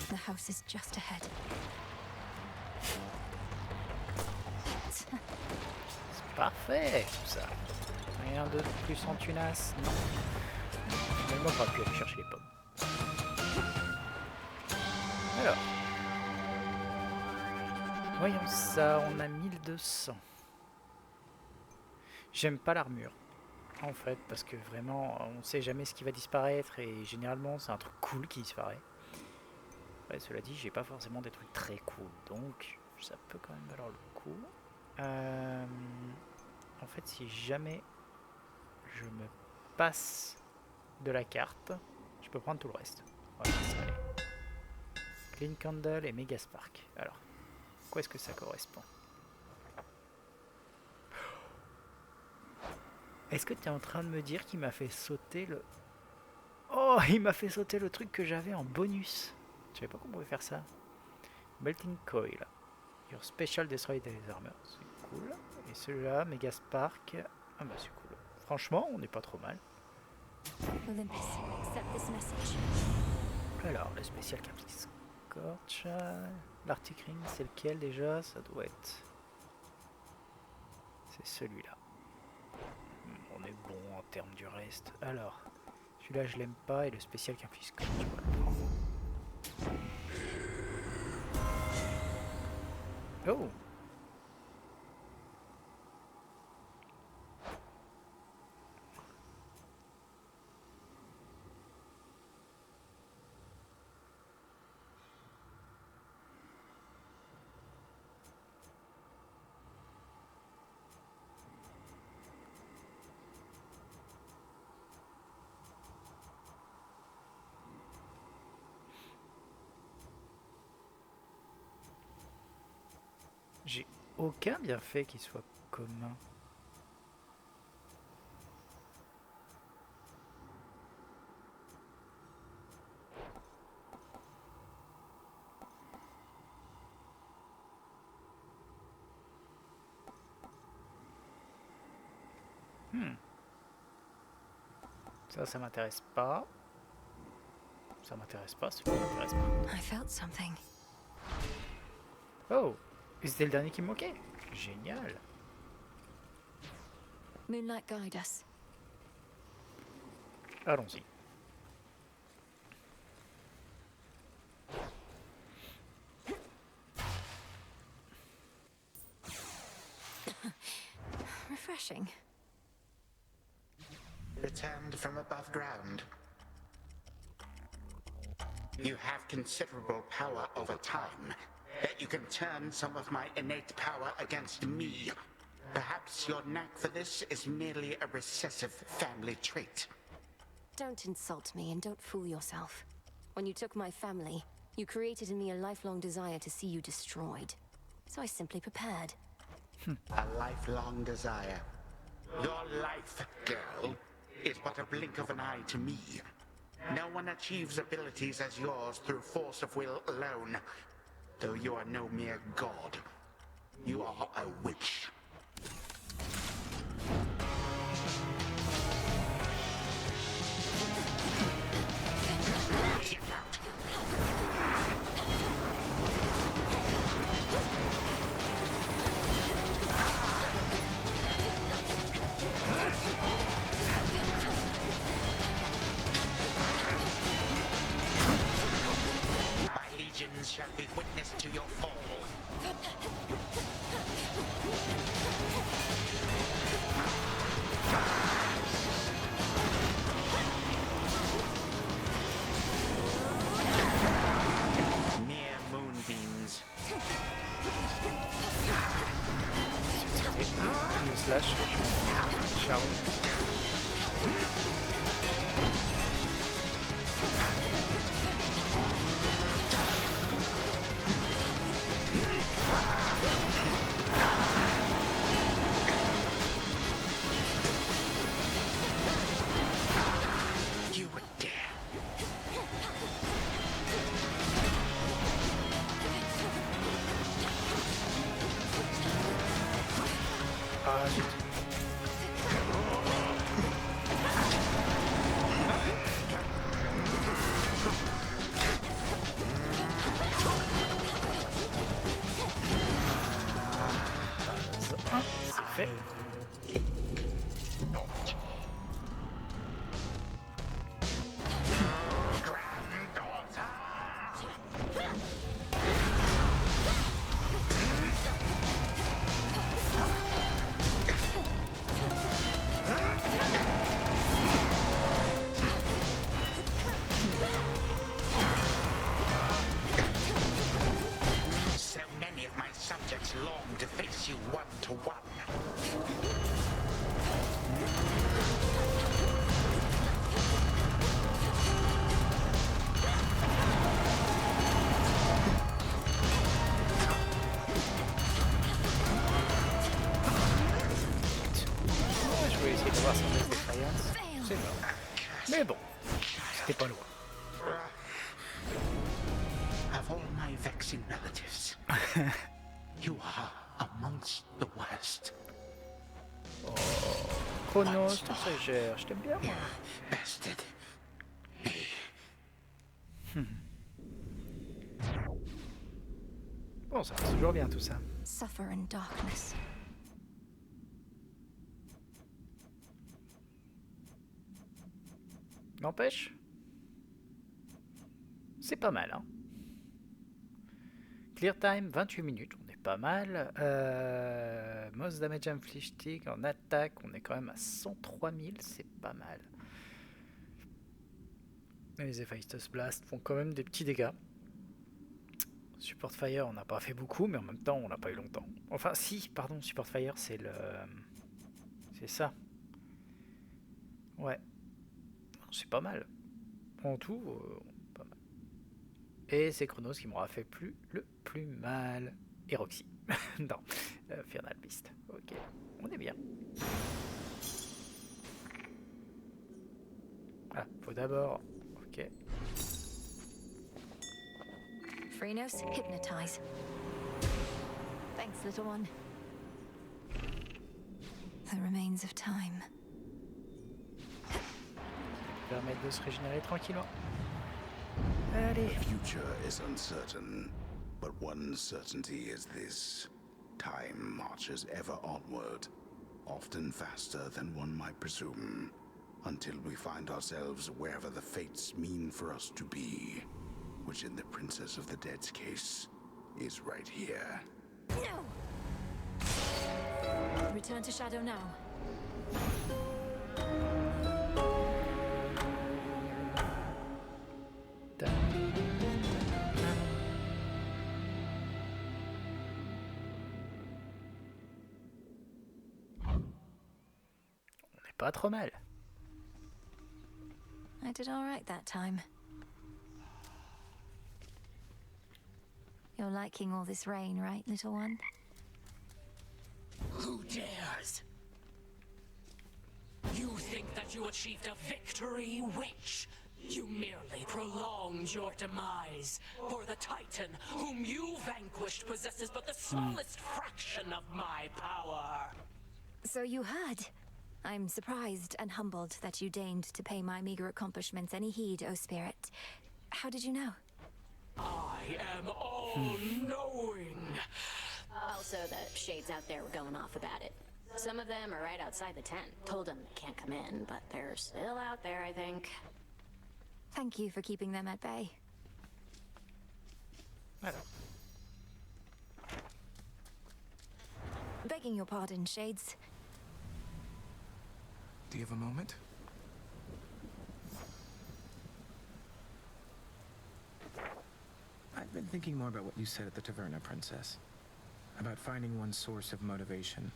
S2: The house is just ahead.
S1: C'est parfait tout ça. Rien de plus en tunasse, non. Finalement, on va plus aller chercher les pommes. Alors. Voyons ça, on a 1200. J'aime pas l'armure. En fait, parce que vraiment, on sait jamais ce qui va disparaître et généralement, c'est un truc cool qui disparaît. Ouais, cela dit, j'ai pas forcément des trucs très cool, donc ça peut quand même valoir le coup. En fait, si jamais je me passe de la carte, je peux prendre tout le reste. Voilà, ça allait. Clean Candle et Mega Spark. Alors, quoi est-ce que ça correspond? Est-ce que tu es en train de me dire qu'il m'a fait sauter le... Oh, il m'a fait sauter le truc que j'avais en bonus. Je savais pas qu'on pouvait faire ça. Melting Coil. Your Special Destroy des armors. C'est cool. Et celui-là, Mega Spark. Ah bah c'est cool. Franchement, on n'est pas trop mal.
S2: Olympus, accept this message.
S1: Alors, le spécial Caprice Scorch. L'Arctic Ring, c'est lequel déjà? Ça doit être... C'est celui-là. On est bon en termes du reste. Alors, celui-là je l'aime pas et le spécial Caprice Scorch, je vais le prendre. Oh! J'ai aucun bienfait qui soit commun. Ça m'intéresse pas. Ça m'intéresse pas, ça m'intéresse pas.
S2: I felt something.
S1: Oh! Et c'était le dernier qui me manquait. Génial.
S2: Moonlight guide us.
S1: Allons-y.
S2: Refreshing.
S8: Returned from above ground. You have considerable power over time, that you can turn some of my innate power against me. Perhaps your knack for this is merely a recessive family trait.
S2: Don't insult me and don't fool yourself. When you took my family, you created in me a lifelong desire to see you destroyed. So I simply prepared.
S8: A lifelong desire. Your life, girl, is but a blink of an eye to me. No one achieves abilities as yours through force of will alone, though you are no mere god. You are a witch. My legions shall be witness to your fall. Mere moonbeams.
S1: Slash. Ciao.
S8: You would dare.
S1: Ah, zut. C'est fait.
S8: So many of my subjects long to face you one to one.
S1: Je vais essayer de voir son défaillance. C'est mort. Mais bon, c'était pas loin.
S8: Of all my vexing relatives, you are amongst the worst.
S1: Chronos, tout ça gère. Je t'aime bien, moi.
S8: Bastard.
S1: Bon, ça passe toujours bien, tout ça.
S2: Suffer in darkness.
S1: N'empêche, c'est pas mal, hein. Clear time, 28 minutes, on est pas mal. Most damage inflicted en attaque, on est quand même à 103 000, c'est pas mal. Et les Hephaestus Blast font quand même des petits dégâts. Support Fire, on n'a pas fait beaucoup, mais en même temps, on n'a pas eu longtemps. Enfin, si, pardon, Support Fire, c'est le... C'est ça. Ouais. C'est pas mal. En tout, pas mal. Et c'est Chronos qui m'aura fait le plus mal. Et Roxy. Non, Infernal Beast. Ok, on est bien. Ah, faut d'abord... Ok.
S2: Phrenos, hypnotize. Thanks, little one. The remains of time.
S1: Permettre de se régénérer tranquillement. Allez.
S16: The future is uncertain, but one certainty is this. Time marches ever onward. often faster than one might presume, until we find ourselves wherever the fates mean for us to be, which in the Princess of the Dead's case is right here.
S2: No! Return to Shadow now.
S1: Pas trop mal.
S2: I did all right that time. You're liking all this rain, right, little one?
S17: Who dares? You think that you achieved a victory, witch? You merely prolonged your demise, for the Titan whom you vanquished possesses but the smallest fraction of my power.
S2: So you heard. I'm surprised and humbled that you deigned to pay my meager accomplishments any heed, O Spirit. How did you know?
S17: I am all-knowing.
S13: Also, the shades out there were going off about it. Some of them are right outside the tent. Told them they can't come in, but they're still out there, I think.
S2: Thank you for keeping them at bay. Begging your pardon, Shades.
S18: Do you have a moment? I've been thinking more about what you said at the Taverna, Princess. About finding one's source of motivation,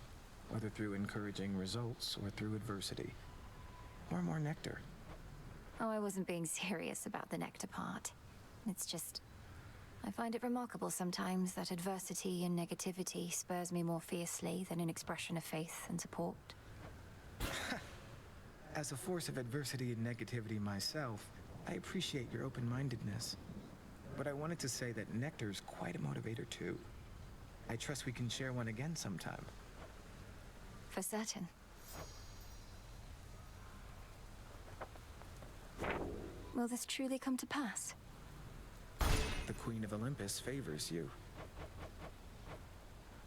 S18: whether through encouraging results or through adversity. Or more nectar.
S2: Oh, I wasn't being serious about the nectar part. It's just... I find it remarkable sometimes that adversity and negativity spurs me more fiercely than an expression of faith and support.
S18: As a force of adversity and negativity myself, I appreciate your open-mindedness. But I wanted to say that nectar's quite a motivator too. I trust we can share one again sometime.
S2: For certain. Will this truly come to pass?
S18: The Queen of Olympus favors you.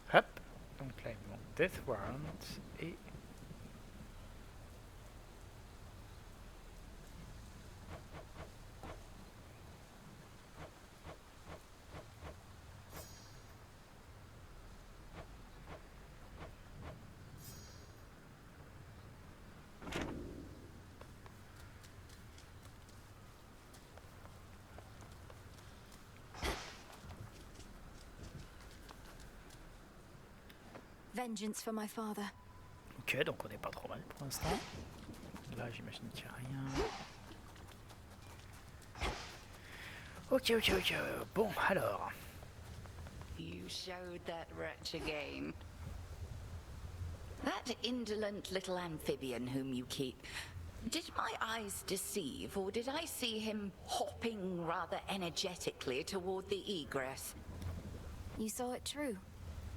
S1: Hop. Donc là, ils vont Death Warrant et...
S2: Vengeance for my father.
S1: Ok, donc on n'est pas trop mal pour l'instant. Là, j'imagine qu'il n'y a rien. Ok. Bon, alors.
S9: You showed that wretch again. That indolent little amphibian whom you keep. Did my eyes deceive, or did I see him hopping rather energetically toward the egress?
S2: You saw it true.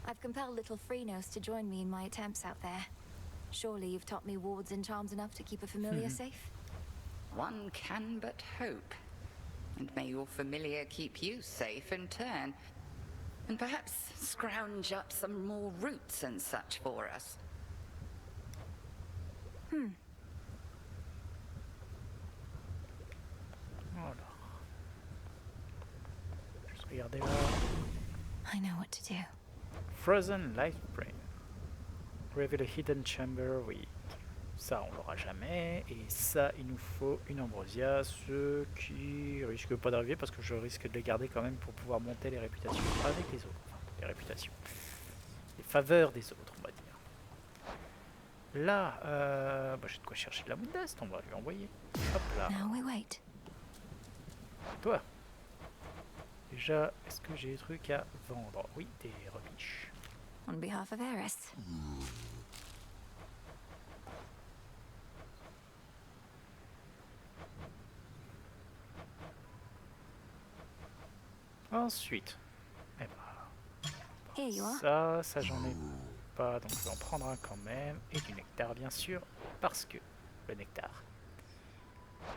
S2: I've compelled little Freenos to join me in my attempts out there. Surely you've taught me wards and charms enough to keep a familiar safe?
S9: One can but hope. And may your familiar keep you safe in turn. And perhaps scrounge up some more roots and such for us.
S1: Voilà. Juste regarder là.
S2: I know what to do.
S1: Frozen Life Spring. Reveal a hidden chamber, oui. Ça, on l'aura jamais. Et ça, il nous faut une ambrosia, ce qui risque pas d'arriver parce que je risque de les garder quand même pour pouvoir monter les réputations avec les autres. Enfin, les réputations. Les faveurs des autres, on va dire. Là, j'ai de quoi chercher de la Moondust, on va lui envoyer. Hop là.
S2: Now we wait.
S1: Toi. Déjà, est-ce que j'ai des trucs à vendre? Oui, des rebiches.
S2: On behalf of Eris.
S1: Ensuite, eh ben,
S2: Here you are.
S1: ça j'en ai pas, donc je vais en prendre un quand même. Et du nectar bien sûr, parce que le nectar.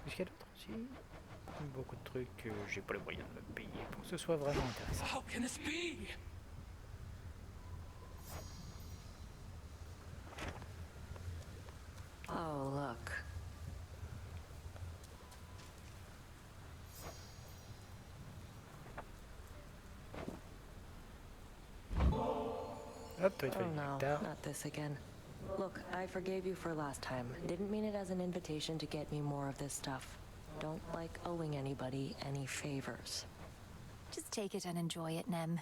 S1: Est-ce qu'il y a d'autres aussi? Beaucoup de trucs que j'ai pas les moyens de me payer pour que ce soit vraiment intéressant.
S17: How can this be?
S1: Hop, toi,
S10: Oh no, not this again. Look, I forgave you for last time. Didn't mean it as an invitation to get me more of this stuff. Don't like owing anybody any favors.
S2: Just take it and enjoy it, Nem.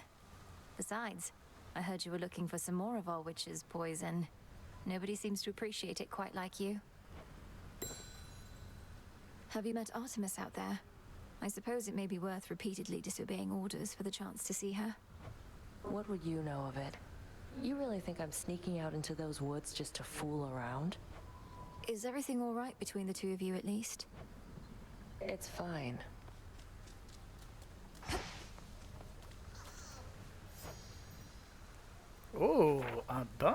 S2: Besides, I heard you were looking for some more of our witch's poison. Nobody seems to appreciate it quite like you. Have you met Artemis out there? I suppose it may be worth repeatedly disobeying orders for the chance to see her.
S10: What would you know of it? You really think I'm sneaking out into those woods just to fool around?
S2: Is everything all right between the two of you, at least?
S10: It's fine.
S1: Oh, un bain.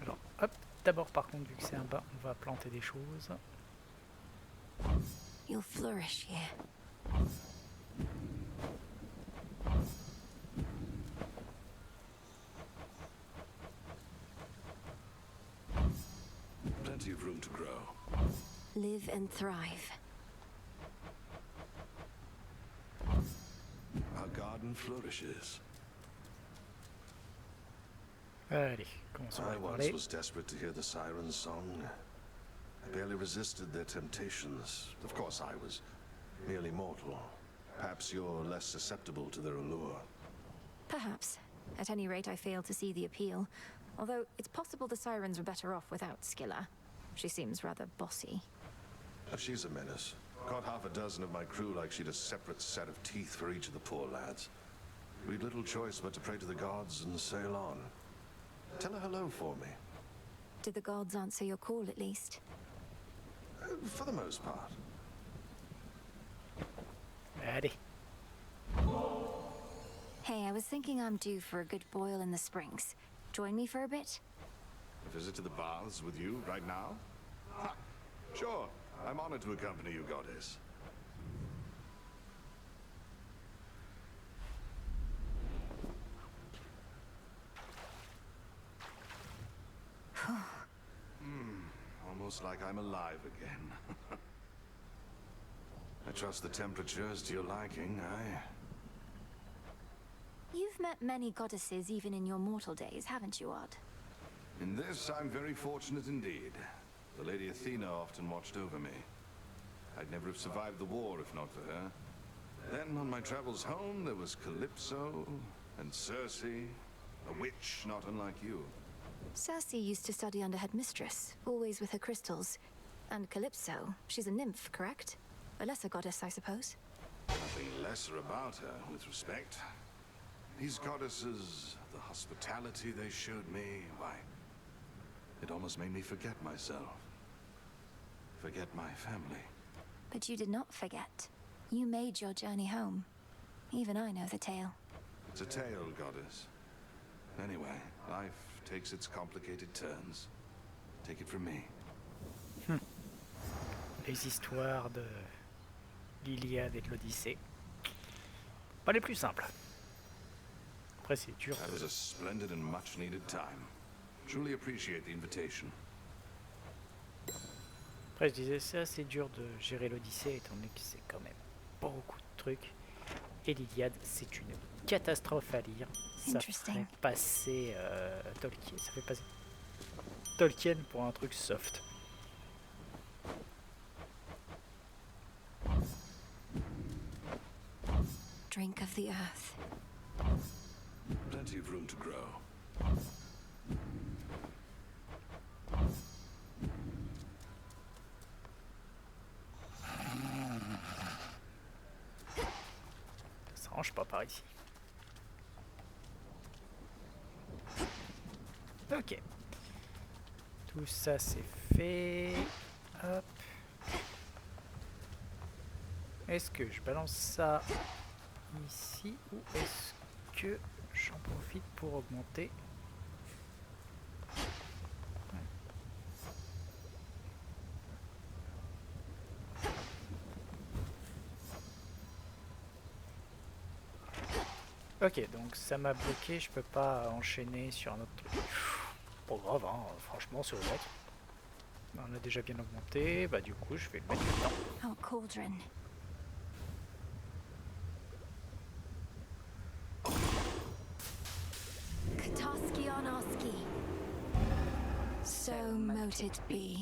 S1: Alors, hop, d'abord par contre, vu que c'est un bain, on va planter des choses.
S2: You'll flourish here.
S6: Plenty of room to grow.
S2: Live and thrive.
S6: Our garden flourishes.
S1: Allez, commençons
S6: I
S1: à
S6: once
S1: parler.
S6: was desperate to hear the siren's song. I barely resisted their temptations. Of course, I was merely mortal. Perhaps you're less susceptible to their allure.
S2: Perhaps. At any rate, I fail to see the appeal. Although, it's possible the sirens were better off without Skilla. She seems rather bossy.
S6: She's a menace. Caught half a dozen of my crew like she'd a separate set of teeth for each of the poor lads. We'd little choice but to pray to the gods and sail on. Tell her hello for me.
S2: Did the gods answer your call, at least?
S6: For the most part.
S1: Allez.
S2: Hey, I was thinking I'm due for a good boil in the springs. Join me for a bit?
S6: A visit to the baths with you right now? Ha! Sure. I'm honored to accompany you, goddess. Almost like I'm alive again. I trust the temperature is to your liking,
S2: You've met many goddesses even in your mortal days, haven't you, Odd?
S6: In this, I'm very fortunate indeed. The Lady Athena often watched over me. I'd never have survived the war if not for her. Then, on my travels home, there was Calypso and Circe, a witch not unlike you.
S2: Circe used to study under Headmistress, always with her crystals. And Calypso, she's a nymph, correct? A lesser goddess, I suppose?
S6: Nothing lesser about her, with respect. These goddesses, the hospitality they showed me, why, it almost made me forget myself. Forget my family.
S2: But you did not forget. You made your journey home. Even I know the tale.
S6: It's a tale, goddess. Anyway, life takes its complicated turns. Take it from me.
S1: Les histoires de l'Iliade et de l'Odyssée. Pas les plus simples. Après, c'est dur.
S6: That was a splendid and much needed time. Truly appreciate the invitation.
S1: Après, je disais, c'est assez dur de gérer l'Odyssée, étant donné que c'est quand même beaucoup de trucs. Et l'Iliade, c'est une catastrophe à lire. Ça fait passer Tolkien. Ça fait passer Tolkien pour un truc soft.
S2: Drink of the earth.
S6: Plenty of room to grow.
S1: Ça range pas par ici. Ok. Tout ça c'est fait. Hop. Est-ce que je balance ça ici ou est-ce que j'en profite pour augmenter? Ok, donc ça m'a bloqué, je peux pas enchaîner sur un autre truc. Pas grave, hein, franchement, c'est honnête. On a déjà bien augmenté, bah du coup je vais le mettre dedans.
S2: Oh, cauldron. out it be.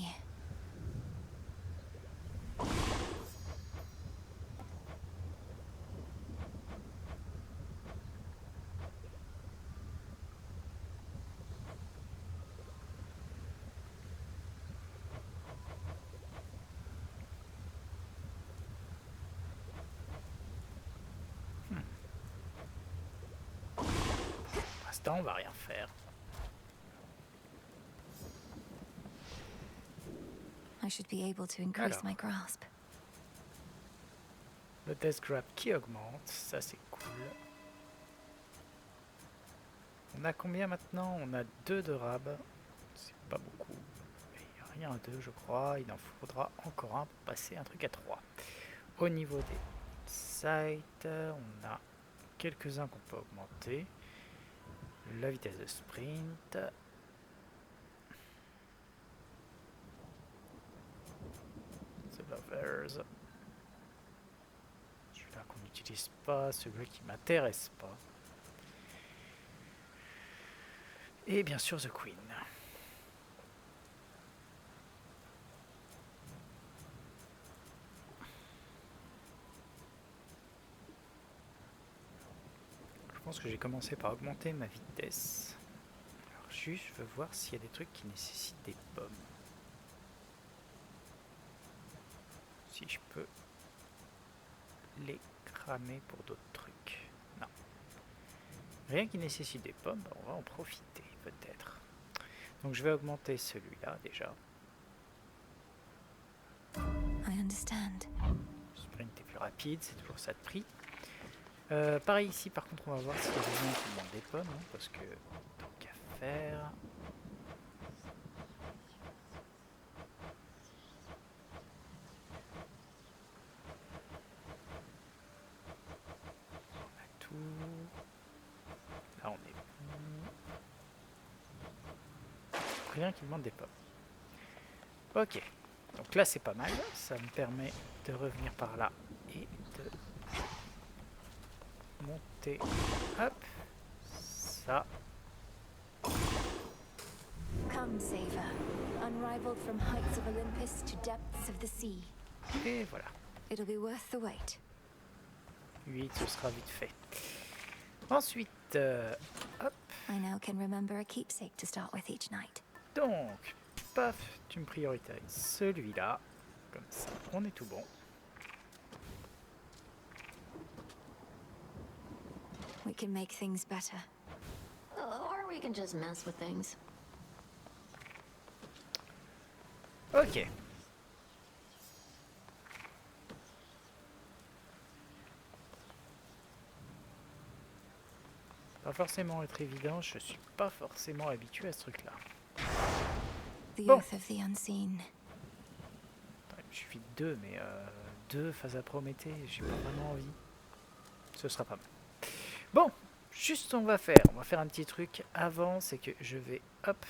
S1: Pour l'instant, on va rien faire.
S2: I should be able to increase
S1: Alors.
S2: my grasp.
S1: Le Death Grab qui augmente, ça c'est cool. On a combien maintenant? On a 2 de rab. C'est pas beaucoup. Il n'y a rien à 2 je crois. Il en faudra encore un pour passer un truc à 3. Au niveau des sites, on a quelques-uns qu'on peut augmenter. La vitesse de sprint. The Lovers. Celui-là qu'on n'utilise pas, celui qui m'intéresse pas. Et bien sûr The Queen. Je pense que j'ai commencé par augmenter ma vitesse. Alors juste, je veux voir s'il y a des trucs qui nécessitent des pommes. Si je peux les cramer pour d'autres trucs. Non. Rien qui nécessite des pommes, on va en profiter peut-être. Donc je vais augmenter celui-là déjà.
S2: I understand.
S1: Sprint est plus rapide, c'est toujours ça de prix. Pareil ici, par contre, on va voir s'il y a des gens qui demandent des pommes, hein, parce que tant qu'à faire. On a tout. Là, on est bon. Rien qui demande des pommes. Ok. Donc là, c'est pas mal. Ça me permet de revenir par là et de monter, hop, ça.
S2: Come, Saver. Unrivaled from heights of Olympus to depths of the sea.
S1: Et voilà.
S2: It'll be worth the wait.
S1: 8, ce sera vite fait. Ensuite, hop.
S2: I now can remember a keepsake to start with each night.
S1: Donc, paf, tu me prioritises celui-là. Comme ça, on est tout bon.
S2: We can make things better.
S5: Or we can just mess with things.
S1: Ok. Pas forcément être évident, je suis pas forcément habitué à ce truc-là.
S2: The
S1: Bon.
S2: Oath of the Unseen.
S1: Attends, il me suffit de 2, mais 2 face à Prométhée, j'ai pas vraiment envie. Ce sera pas mal. Bon, juste on va faire un petit truc avant, c'est que je vais hop